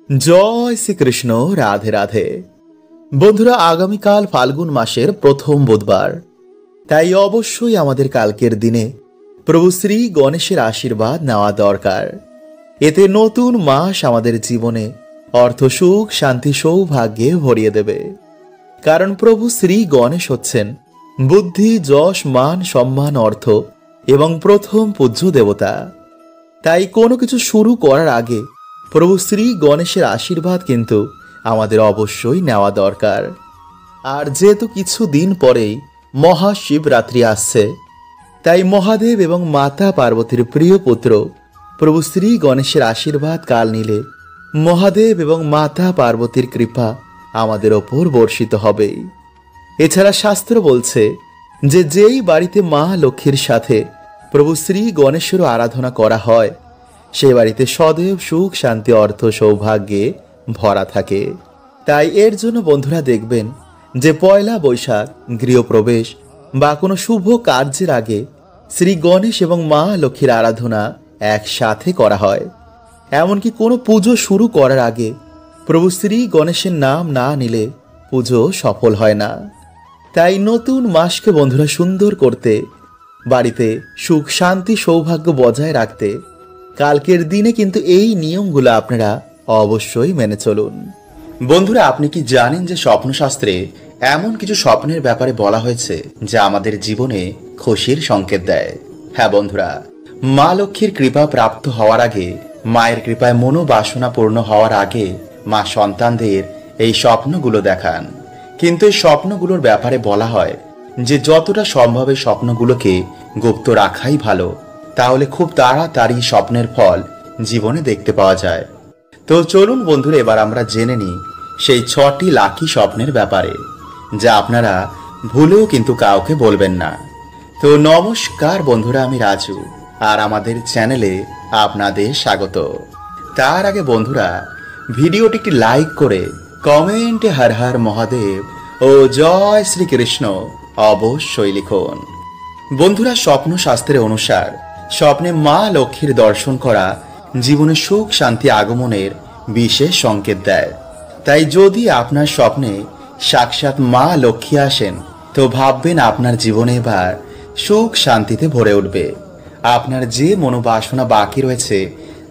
জয় শ্রীকৃষ্ণ। রাধে রাধে। বন্ধুরা, আগামীকাল ফাল্গুন মাসের প্রথম বুধবার, তাই অবশ্যই আমাদের কালকের দিনে প্রভু শ্রী গণেশের আশীর্বাদ নেওয়া দরকার। এতে নতুন মাস আমাদের জীবনে অর্থ, সুখ, শান্তি, সৌভাগ্যে ভরিয়ে দেবে। কারণ প্রভু শ্রী গণেশ হচ্ছেন বুদ্ধি, যশ, মান, সম্মান, অর্থ এবং প্রথম পূজ্য দেবতা। তাই কোনো কিছু শুরু করার আগে প্রভু শ্রী গণেশের আশীর্বাদ কিন্তু আমাদের অবশ্যই নেওয়া দরকার। আর যেহেতু কিছু দিন পরেই মহাশিবরাত্রি আসছে, তাই মহাদেব এবং মাতা পার্বতীর প্রিয় পুত্র প্রভু শ্রী গণেশের আশীর্বাদ কাল নিলে মহাদেব এবং মাতা পার্বতীর কৃপা আমাদের ওপর বর্ষিত হবেই। এছাড়া শাস্ত্র বলছে যে যেই বাড়িতে মা লক্ষ্মীর সাথে প্রভু শ্রী গণেশেরও আরাধনা করা হয়, সে বাড়িতে সদৈব সুখ, শান্তি, অর্থ, সৌভাগ্যে ভরা থাকে। তাই এর জন্য বন্ধুরা দেখবেন যে পয়লা বৈশাখ গৃহপ্রবেশ বা কোনো শুভ কার্যের আগে শ্রী গণেশ এবং মা লক্ষ্মীর আরাধনা একসাথে করা হয়। এমনকি কোনো পুজো শুরু করার আগে প্রভু শ্রী গণেশের নাম না নিলে পুজো সফল হয় না। তাই নতুন মাসকে বন্ধুরা সুন্দর করতে, বাড়িতে সুখ, শান্তি, সৌভাগ্য বজায় রাখতে কালকের দিনে কিন্তু এই নিয়মগুলো আপনারা অবশ্যই মেনে চলুন। বন্ধুরা, আপনি কি জানেন যে স্বপ্নশাস্ত্রে এমন কিছু স্বপ্নের ব্যাপারে বলা হয়েছে যা আমাদের জীবনে খুশির সংকেত দেয়? হ্যাঁ বন্ধুরা, মা লক্ষ্মীর কৃপা প্রাপ্ত হওয়ার আগে, মায়ের কৃপায় মনোবাসনা পূর্ণ হওয়ার আগে মা সন্তানদের এই স্বপ্নগুলো দেখান। কিন্তু এই স্বপ্নগুলোর ব্যাপারে বলা হয় যে যতটা সম্ভব এই স্বপ্নগুলোকে গুপ্ত রাখাই ভালো, তাহলে খুব তাড়াতাড়ি স্বপ্নের ফল জীবনে দেখতে পাওয়া যায়। তো চলুন বন্ধুরা, এবার আমরা জেনে নিই সেই 6টি লাকি স্বপ্নের ব্যাপারে, যা আপনারা ভুলেও কিন্তু কাউকে বলবেন না। তো নমস্কার বন্ধুরা, আমি রাজু, আর আমাদের চ্যানেলে আপনাদের স্বাগত। তার আগে বন্ধুরা, ভিডিওটি একটি লাইক করে কমেন্টে হর হর মহাদেব ও জয় শ্রীকৃষ্ণ অবশ্যই লিখুন। বন্ধুরা, স্বপ্ন শাস্ত্রের অনুসার স্বপ্নে মা লক্ষ্মীর দর্শন করা জীবনে সুখ, শান্তি আগমনের বিশেষ সংকেত দেয়। তাই যদি আপনার স্বপ্নে সাক্ষাৎ মা লক্ষ্মী আসেন, তো ভাববেন আপনার জীবনে এবার সুখ শান্তিতে ভরে উঠবে। আপনার যে মনোবাসনা বাকি রয়েছে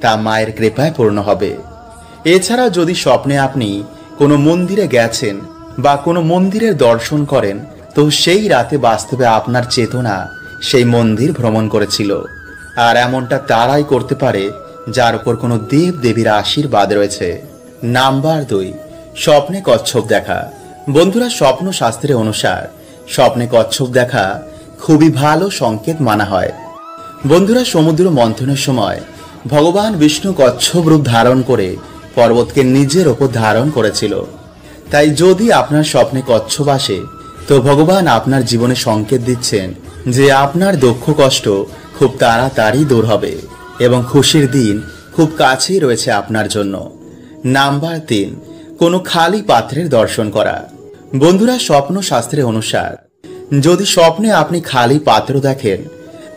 তা মায়ের কৃপায় পূর্ণ হবে। এছাড়া যদি স্বপ্নে আপনি কোনো মন্দিরে গেছেন বা কোনো মন্দিরের দর্শন করেন, তো সেই রাতে বাস্তবে আপনার চেতনা সেই মন্দির ভ্রমণ করেছিল। আর এমনটা তারাই করতে পারে যার উপর কোনো দেব দেবীর আশীর্বাদ রয়েছে। নাম্বার 2, স্বপ্নে কচ্ছপ দেখা। বন্ধুরা, স্বপ্ন শাস্ত্রের অনুসার স্বপ্নে কচ্ছপ দেখা খুবই ভালো সংকেত মানা হয়। বন্ধুরা, সমুদ্র মন্থনের সময় ভগবান বিষ্ণু কচ্ছপ রূপ ধারণ করে পর্বতকে নিজের ওপর ধারণ করেছিল। তাই যদি আপনার স্বপ্নে কচ্ছপ আসে, তো ভগবান আপনার জীবনে সংকেত দিচ্ছেন যে আপনার দুঃখ কষ্ট খুব তাড়াতাড়ি দূর হবে এবং খুশির দিন খুব কাছেই রয়েছে আপনার জন্য। নাম্বার 3, কোনো খালি পাত্রের দর্শন করা। বন্ধুরা, স্বপ্ন শাস্ত্রের অনুসার যদি স্বপ্নে আপনি খালি পাত্র দেখেন,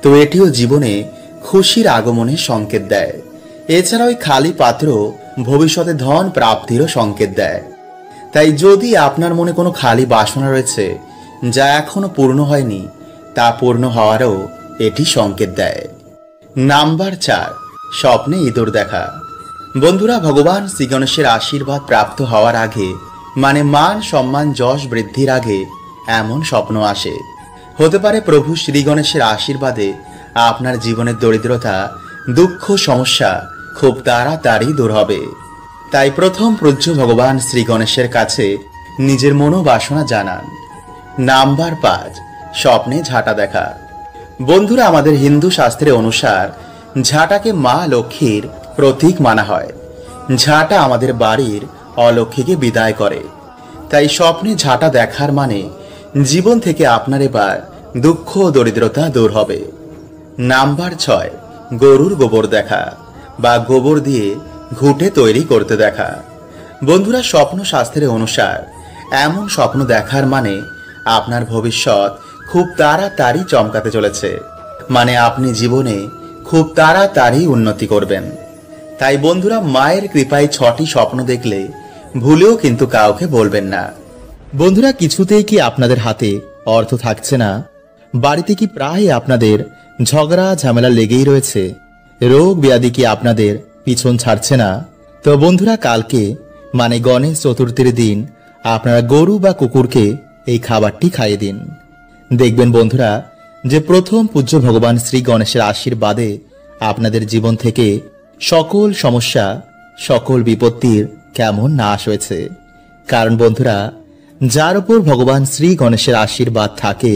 তো এটিও জীবনে খুশির আগমনের সংকেত দেয়। এছাড়া ওই খালি পাত্র ভবিষ্যতে ধন প্রাপ্তিরও সংকেত দেয়। তাই যদি আপনার মনে কোনো খালি বাসনা রয়েছে যা এখনো পূর্ণ হয়নি, তা পূর্ণ হওয়ারও এটি সংকেত দেয়। নাম্বার 4, স্বপ্নে ইঁদুর দেখা। বন্ধুরা, ভগবান শ্রী গণেশের আশীর্বাদ প্রাপ্ত হওয়ার আগে, মানে মান, সম্মান, যশ বৃদ্ধির আগে এমন স্বপ্ন আসে। হতে পারে প্রভু শ্রী গণেশের আশীর্বাদে আপনার জীবনের দরিদ্রতা, দুঃখ, সমস্যা খুব তাড়াতাড়ি দূর হবে। তাই প্রথম পূজ্য ভগবান শ্রী গণেশের কাছে নিজের মনোবাসনা জানান। নাম্বার 5, স্বপ্নে ঝাঁটা দেখা। বন্ধুরা, আমাদের হিন্দু শাস্ত্রের অনুসার ঝাঁটাকে মা লক্ষ্মীর প্রতীক মানা হয়। ঝাঁটা আমাদের বাড়ির অলক্ষ্মীকে বিদায় করে। তাই স্বপ্নে ঝাঁটা দেখার মানে জীবন থেকে আপনার এবার দুঃখ ও দরিদ্রতা দূর হবে। নাম্বার 6, গরুর গোবর দেখা বা গোবর দিয়ে ঘুঁটে তৈরি করতে দেখা। বন্ধুরা, স্বপ্ন শাস্ত্রের অনুসার এমন স্বপ্ন দেখার মানে আপনার ভবিষ্যৎ খুব তাড়াতাড়ি চমকাতে চলেছে, মানে আপনি জীবনে খুব তাড়াতাড়ি উন্নতি করবেন। তাই বন্ধুরা, মায়ের কৃপায় 6টি স্বপ্ন দেখলে ভুলেও কিন্তু কাউকে বলবেন না। বন্ধুরা, কিছুতেই কি আপনাদের হাতে অর্থ থাকছে না? বাড়িতে কি প্রায় আপনাদের ঝগড়া ঝামেলা লেগেই রয়েছে? রোগ ব্যাধি কি আপনাদের পিছন ছাড়ছে না? তো বন্ধুরা, কালকে মানে গণেশ চতুর্থীর দিন আপনারা গরু বা কুকুরকে এই খাবারটি খাইয়ে দিন। দেখবেন বন্ধুরা, যে প্রথম পূজ্য ভগবান শ্রী গণেশের আশীর্বাদে আপনাদের জীবন থেকে সকল সমস্যা, সকল বিপত্তির কেমন নাশ হয়েছে। কারণ বন্ধুরা, যার উপর ভগবান শ্রী গণেশের আশীর্বাদ থাকে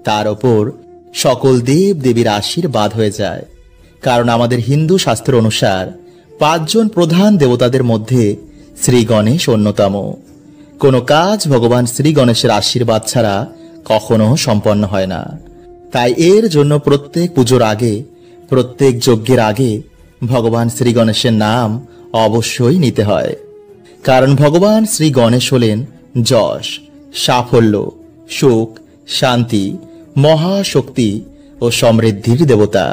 তার ওপর সকল দেব দেবীর আশীর্বাদ হয়ে যায়। কারণ আমাদের হিন্দু শাস্ত্র অনুসার 5 জন প্রধান দেবতাদের মধ্যে শ্রী গণেশ অন্যতম। কোনো কাজ ভগবান শ্রী গণেশের আশীর্বাদ ছাড়া কখনো সম্পন্ন হয় না। তাই এর জন্য প্রত্যেক পুজোর আগে, প্রত্যেক যজ্ঞের আগে ভগবান শ্রী গণেশের নাম অবশ্যই নিতে হয়। কারণ ভগবান শ্রী গণেশ হলেন যশ, সাফল্য, সুখ, শান্তি, মহাশক্তি ও সমৃদ্ধির দেবতা।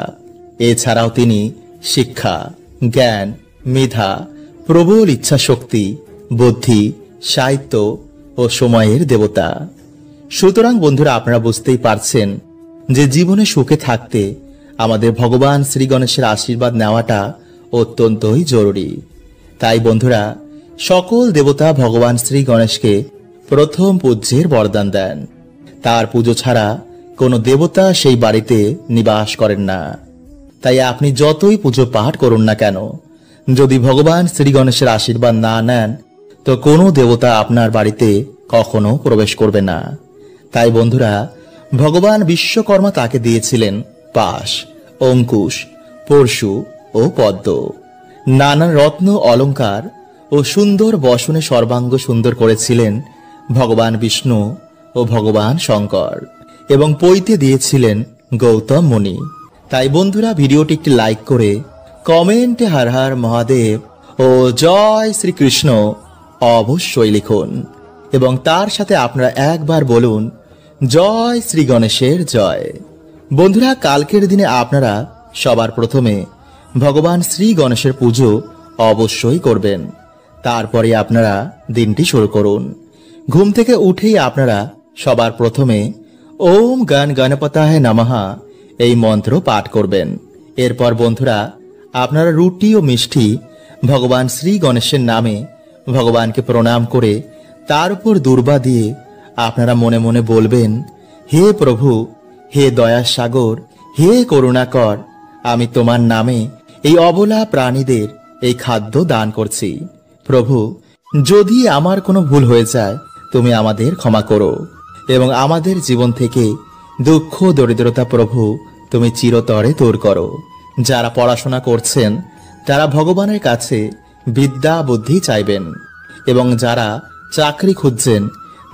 এছাড়াও তিনি শিক্ষা, জ্ঞান, মেধা, প্রবল ইচ্ছা শক্তি, বুদ্ধি, সাহিত্য ও সময়ের দেবতা। সুতরাং বন্ধুরা, আপনারা বুঝতেই পারছেন যে জীবনে সুখে থাকতে আমাদের ভগবান শ্রী গণেশের আশীর্বাদ নেওয়াটা অত্যন্তই জরুরি। তাই বন্ধুরা, সকল দেবতা ভগবান শ্রী গণেশকে প্রথম পূজ্যের বরদান দেন। তার পুজো ছাড়া কোনো দেবতা সেই বাড়িতে নিবাস করেন না। তাই আপনি যতই পুজো পাঠ করুন না কেন, যদি ভগবান শ্রী গণেশের আশীর্বাদ না নেন তো কোনো দেবতা আপনার বাড়িতে কখনো প্রবেশ করবে না। তাই বন্ধুরা, ভগবান বিশ্বকর্মা তাকে দিয়েছিলেন পাশ, অঙ্কুশ, পরশু ও পদ্ম, নানা রত্ন অলঙ্কার ও সুন্দর বসনে সর্বাঙ্গ সুন্দর করেছিলেন ভগবান বিষ্ণু ও ভগবান শঙ্কর, এবং পৈতে দিয়েছিলেন গৌতম মুনি। তাই বন্ধুরা, ভিডিওটি একটি লাইক করে কমেন্টে হর হর মহাদেব ও জয় শ্রীকৃষ্ণ অবশ্যই লিখুন, এবং তার সাথে আপনারা একবার বলুন জয় শ্রী গণেশের জয়। বন্ধুরা, কালকের দিনে আপনারা সবার প্রথমে ভগবান শ্রী গণেশের পুজো অবশ্যই করবেন। তারপরে আপনারা দিনটি শুরু করুন। ঘুম থেকে উঠেই আপনারা সবার প্রথমে ওম গণ গণপতায় নমঃ এই মন্ত্র পাঠ করবেন। এরপর বন্ধুরা, আপনারা রুটি ও মিষ্টি ভগবান শ্রী গণেশের নামে ভগবানকে প্রণাম করে তার উপর দূর্বা দিয়ে আপনারা মনে মনে বলবেন, হে প্রভু, হে দয়ার সাগর, হে করুণাকর, আমি তোমার নামে এই অবলা প্রাণীদের এই খাদ্য দান করছি। প্রভু, যদি আমার কোনো ভুল হয়ে যায় তুমি আমাদের ক্ষমা করো, এবং আমাদের জীবন থেকে দুঃখ দরিদ্রতা প্রভু তুমি চিরতরে দূর করো। যারা পড়াশোনা করছেন তারা ভগবানের কাছে বিদ্যা বুদ্ধি চাইবেন, এবং যারা চাকরি খুঁজছেন,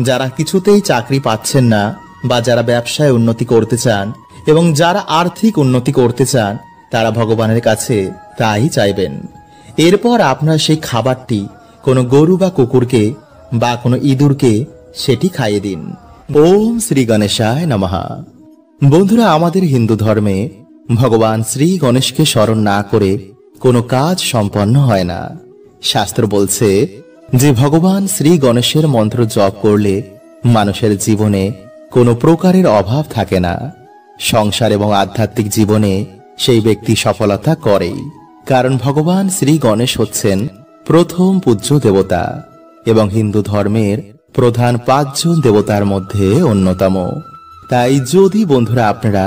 যারা কিছুতেই চাকরি পাচ্ছেন না, বা যারা ব্যবসায় উন্নতি করতে চান এবং যারা আর্থিক উন্নতি করতে চান, তারা ভগবানের কাছে তাই চাইবেন। এরপর আপনার সেই খাবারটি কোনো গরু বা কুকুরকে বা কোনো ইঁদুরকে সেটি খাইয়ে দিন। ওম শ্রী গণেশায় নমঃ। বন্ধুরা, আমাদের হিন্দু ধর্মে ভগবান শ্রী গণেশকে স্মরণ না করে কোনো কাজ সম্পন্ন হয় না। শাস্ত্র বলছে যে ভগবান শ্রী গণেশের মন্ত্র জপ করলে মানুষের জীবনে কোনো প্রকারের অভাব থাকে না। সংসার এবং আধ্যাত্মিক জীবনে সেই ব্যক্তি সফলতা করেই, কারণ ভগবান শ্রী গণেশ হচ্ছেন প্রথম পূজ্য দেবতা এবং হিন্দু ধর্মের প্রধান 5 জন দেবতার মধ্যে অন্যতম। তাই যদি বন্ধুরা আপনারা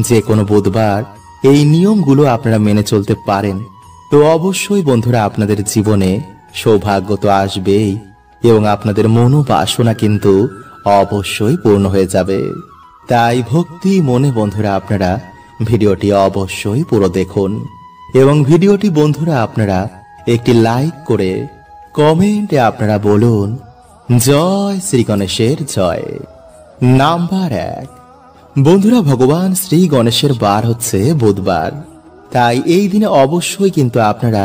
যে কোনো বুধবার এই নিয়মগুলো আপনারা মেনে চলতে পারেন, তো অবশ্যই বন্ধুরা আপনাদের জীবনে সৌভাগ্য তো আসবেই, এবং আপনাদের মনোবাসনা কিন্তু অবশ্যই পূর্ণ হয়ে যাবে। তাই ভক্তি মনে বন্ধুরা আপনারা ভিডিওটি অবশ্যই পুরো দেখুন, এবং ভিডিওটি বন্ধুরা আপনারা একটি লাইক করে কমেন্টে আপনারা বলুন জয় শ্রী গণেশের জয়। নাম্বার 1, বন্ধুরা, ভগবান শ্রী গণেশের বার হচ্ছে বুধবার। তাই এই দিনে অবশ্যই কিন্তু আপনারা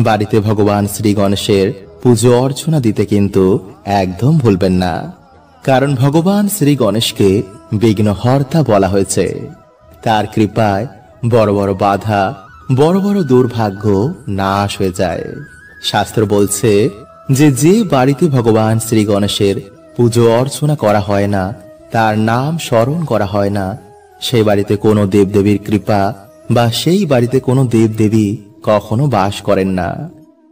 বাড়িতে ভগবান শ্রী গণেশের পুজো অর্চনা দিতে কিন্তু একদম ভুলবেন না। কারণ ভগবান শ্রী গণেশকে বিঘ্নহর্তা বলা হয়েছে। তার কৃপায় বড় বড় বাধা বড় বড় দুর্ভাগ্য নাশ হয়ে যায়। শাস্ত্র বলছে যে যে বাড়িতে ভগবান শ্রী গণেশের পুজো অর্চনা করা হয় না, তার নাম স্মরণ করা হয় না, সেই বাড়িতে কোনো দেবদেবীর কৃপা বা সেই বাড়িতে কোনো দেবদেবী কখনো বাস করেন না।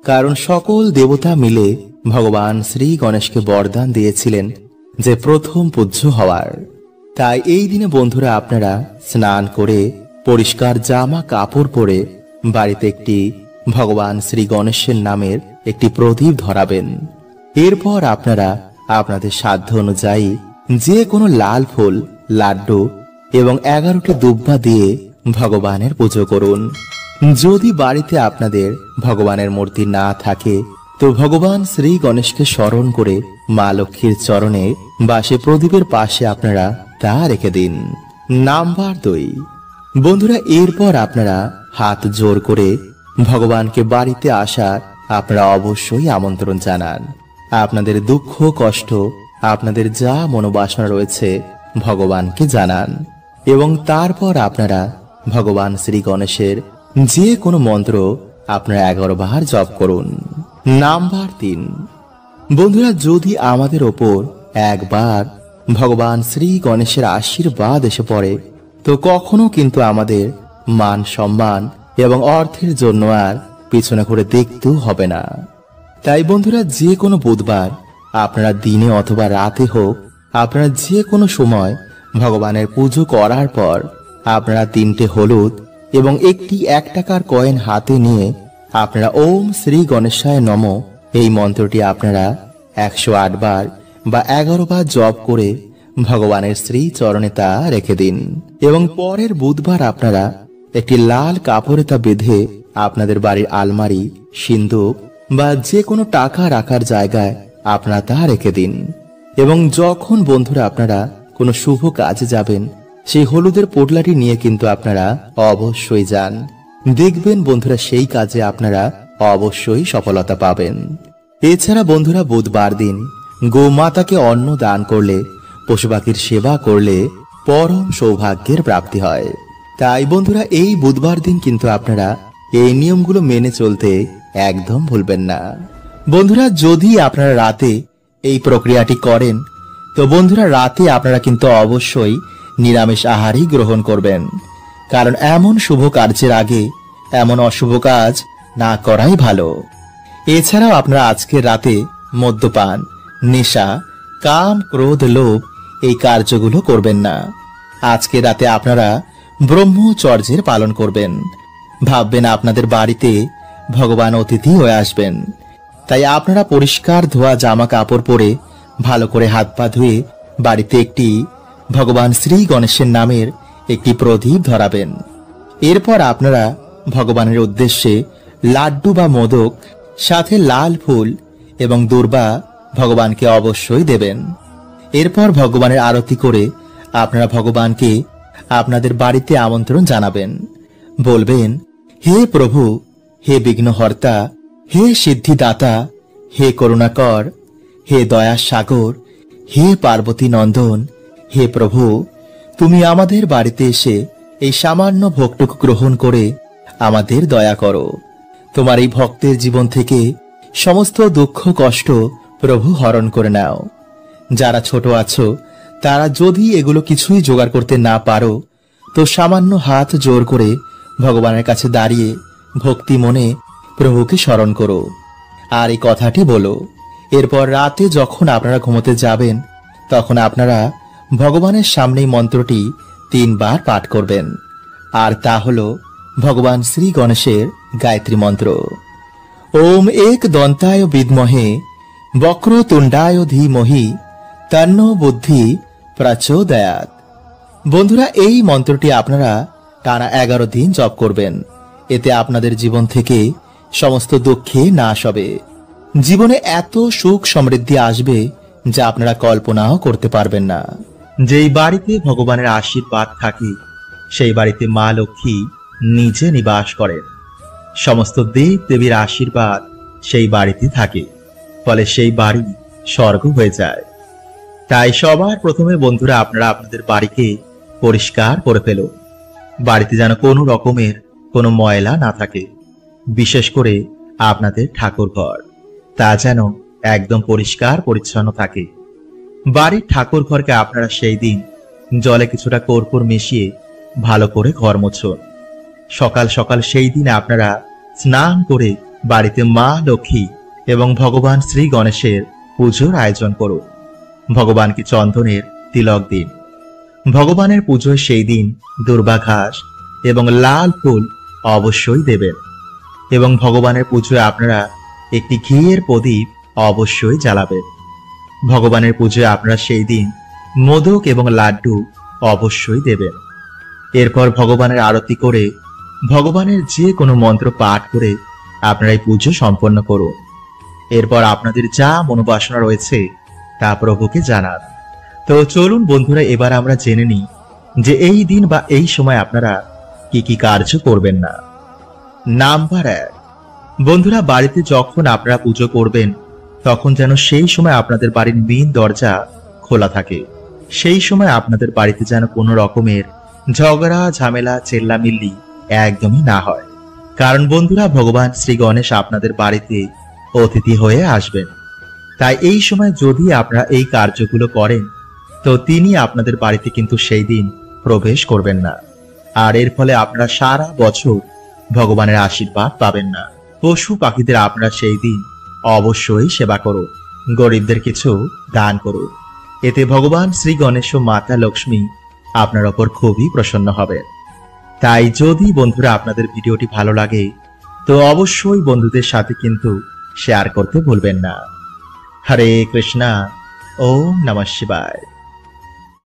কারণ সকল দেবতা মিলে ভগবান শ্রী গণেশকে বরদান দিয়েছিলেন যে প্রথম পূজ্য হওয়ার। তাই এই দিনে বন্ধুরা আপনারা স্নান করে পরিষ্কার জামা কাপড় পরে বাড়িতে একটি ভগবান শ্রী গণেশের নামের একটি প্রদীপ ধরাবেন। এরপর আপনারা আপনাদের সাধ্য অনুযায়ী যে কোনো লাল ফুল, লাড্ডু এবং 11টি দুব্বা দিয়ে ভগবানের পুজো করুন। যদি বাড়িতে আপনাদের ভগবানের মূর্তি না থাকে তো ভগবান শ্রী গণেশকে স্মরণ করে মা লক্ষ্মীর চরণে বা সে প্রদীপের পাশে আপনারা তা রেখে দিন। নাম্বার 2, বন্ধুরা এরপর আপনারা হাত জোর করে ভগবানকে বাড়িতে আসার আপনারা অবশ্যই আমন্ত্রণ জানান। আপনাদের দুঃখ কষ্ট, আপনাদের যা মনোবাসনা রয়েছে ভগবানকে জানান এবং তারপর আপনারা ভগবান শ্রী গণেশের যে কোনো মন্ত্র আপনারা 11 বার জপ করুন। নাম্বার 3, বন্ধুরা যদি আমাদের ওপর একবার ভগবান শ্রী গণেশের আশীর্বাদ এসে পড়ে তো কখনো কিন্তু আমাদের মান সম্মান এবং অর্থের জন্য আর পিছনে ঘুরে দেখতেও হবে না। তাই বন্ধুরা যে কোনো বুধবার আপনারা দিনে অথবা রাতে হোক, আপনারা যে কোনো সময় ভগবানের পুজো করার পর আপনারা 3টে হলুদ এবং একটি 1 টাকার কয়েন হাতে নিয়ে আপনারা ওম শ্রী গণেশায় নমঃ এই মন্ত্রটি আপনারা 108 বার বা 11 বার জপ করে ভগবানের শ্রী চরণে তা রেখে দিন এবং পরের বুধবার আপনারা একটি লাল কাপড়ে তা বেঁধে আপনাদের বাড়ির আলমারি, সিন্দুক বা যে কোনো টাকা রাখার জায়গায় আপনারা তা রেখে দিন এবং যখন বন্ধুরা আপনারা কোনো শুভ কাজে যাবেন সেই হলুদের পোটলাটি নিয়ে কিন্তু আপনারা অবশ্যই যান। দেখবেন বন্ধুরা সেই কাজে আপনারা অবশ্যই সফলতা পাবেন। এছাড়া বন্ধুরা বুধবার দিন গোমাতাকে অন্ন দান করলে, পশু পাখির সেবা করলে পরম সৌভাগ্যের প্রাপ্তি হয়। তাই বন্ধুরা এই বুধবার দিন কিন্তু আপনারা এই নিয়মগুলো মেনে চলতে একদম ভুলবেন না। বন্ধুরা যদি আপনারা রাতে এই প্রক্রিয়াটি করেন তো বন্ধুরা রাতে আপনারা কিন্তু অবশ্যই নিরামিষ আহারই গ্রহণ করবেন, কারণ এমন শুভ কার্যের আগে এমন অশুভ কাজ না করাই ভালো। এছাড়াও আপনারা আজকের রাতে মদ্যপান, নেশা, কাম, ক্রোধ, লোভ এই কার্যগুলো করবেন না। আজকে রাতে আপনারা ব্রহ্মচর্যের পালন করবেন। ভাববেন আপনাদের বাড়িতে ভগবান অতিথি হয়ে আসবেন। তাই আপনারা পরিষ্কার ধোয়া জামা কাপড় পরে ভালো করে হাত পা ধুয়ে বাড়িতে একটি ভগবান শ্রী গণেশের নামের একটি প্রদীপ ধরাবেন। এরপর আপনারা ভগবানের উদ্দেশ্যে লাড্ডু বা মোদক সাথে লাল ফুল এবং দুর্বা ভগবানকে অবশ্যই দেবেন। এরপর ভগবানের আরতি করে আপনারা ভগবানকে আপনাদের বাড়িতে আমন্ত্রণ জানাবেন। বলবেন, হে প্রভু, হে বিঘ্নহর্তা, হে সিদ্ধিদাতা, হে করুণাকর, হে দয়ার সাগর, হে পার্বতী নন্দন, হে প্রভু, তুমি আমাদের বাড়িতে এসে এই সামান্য ভোগটুকু গ্রহণ করে আমাদের দয়া করো। তোমার এই ভক্তের জীবন থেকে সমস্ত দুঃখ কষ্ট প্রভু হরণ করে নাও। যারা ছোট আছো তারা যদি এগুলো কিছুই জোগাড় করতে না পারো তো সামান্য হাত জোর করে ভগবানের কাছে দাঁড়িয়ে ভক্তি মনে প্রভুকে স্মরণ করো আর এই কথাটি বলো। এরপর রাতে যখন আপনারা ঘুমোতে যাবেন তখন আপনারা ভগবানের সামনে মন্ত্রটি 3 বার পাঠ করবেন, আর তা হলো ভগবান শ্রী গণেশের গায়ত্রী মন্ত্র। ওম এক দন্তায় বিদ্মহে বক্রতুণ্ডায় ধীমহি তন্নো বুদ্ধি প্রচোদয়াৎ। বন্ধুরা এই মন্ত্রটি আপনারা টানা 11 দিন জপ করবেন। এতে আপনাদের জীবন থেকে সমস্ত দুঃখে নাশ হবে। জীবনে এত সুখ সমৃদ্ধি আসবে যা আপনারা কল্পনাও করতে পারবেন না। যেই বাড়িতে ভগবানের আশীর্বাদ থাকে সেই বাড়িতে মা লক্ষ্মী নিজে নিবাস করেন। সমস্ত দেব দেবীর আশীর্বাদ সেই বাড়িতে থাকে, ফলে সেই বাড়ি স্বর্গ হয়ে যায়। তাই সবার প্রথমে বন্ধুরা আপনারা আপনাদের বাড়িকে পরিষ্কার করে ফেলুন। বাড়িতে যেন কোনো রকমের কোনো ময়লা না থাকে। বিশেষ করে আপনাদের ঠাকুর ঘর তা যেন একদম পরিষ্কার পরিচ্ছন্ন থাকে। বাড়ির ঠাকুর ঘরকে আপনারা সেই দিন জলে কিছুটা কর্পূর মিশিয়ে ভালো করে ঘর মুছুন। সকাল সকাল সেই দিন আপনারা স্নান করে বাড়িতে মা লক্ষ্মী এবং ভগবান শ্রী গণেশের পুজোর আয়োজন করুন। ভগবানকে চন্দনের তিলক দিন। ভগবানের পুজোয় সেই দিন দুর্বা ঘাস এবং লাল ফুল অবশ্যই দেবেন। এবং ভগবানের পুজোয় আপনারা একটি ঘিয়ের প্রদীপ অবশ্যই জ্বালাবেন। ভগবানের পুজোয় আপনারা সেই দিন মোদক এবং লাড্ডু অবশ্যই দেবেন। এরপর ভগবানের আরতি করে ভগবানের যে কোনো মন্ত্র পাঠ করে আপনারা এই পুজো সম্পন্ন করুন। এরপর আপনাদের যা মনোবাসনা রয়েছে তা প্রভুকে জানান। তো চলুন বন্ধুরা, এবার আমরা জেনে নিই যে এই দিন বা এই সময় আপনারা কি কি কার্য করবেন না। নাম্বার 1, বন্ধুরা, বাড়িতে যখন আপনারা পুজো করবেন তখন যেন সেই সময় আপনাদের বাড়ির মেইন দরজা খোলা থাকে। সেই সময় আপনাদের বাড়িতে যেন কোনো রকমের ঝগড়া ঝামেলা চেল্লামিল্লি একদমই না হয়। কারণ বন্ধুরা, ভগবান শ্রী গণেশ আপনাদের বাড়িতে অতিথি হয়ে আসবেন। তাই এই সময় যদি আপনারা এই কার্যগুলো করেন তো তিনি আপনাদের বাড়িতে কিন্তু সেই দিন প্রবেশ করবেন না। আর এর ফলে আপনারা সারা বছর ভগবানের আশীর্বাদ পাবেন না। পশু পাখিদের আপনারা সেই দিন অবশ্যই সেবা করুন, গরিবদের কিছু দান করুন। এতে ভগবান শ্রী গণেশ ও মাতা লক্ষ্মী আপনার ওপর খুবই প্রসন্ন হবেন। তাই যদি বন্ধুরা আপনাদের ভিডিওটি ভালো লাগে তো অবশ্যই বন্ধুদের সাথে কিন্তু শেয়ার করতে ভুলবেন না। হরে কৃষ্ণা, ওম নমঃ শিবায়।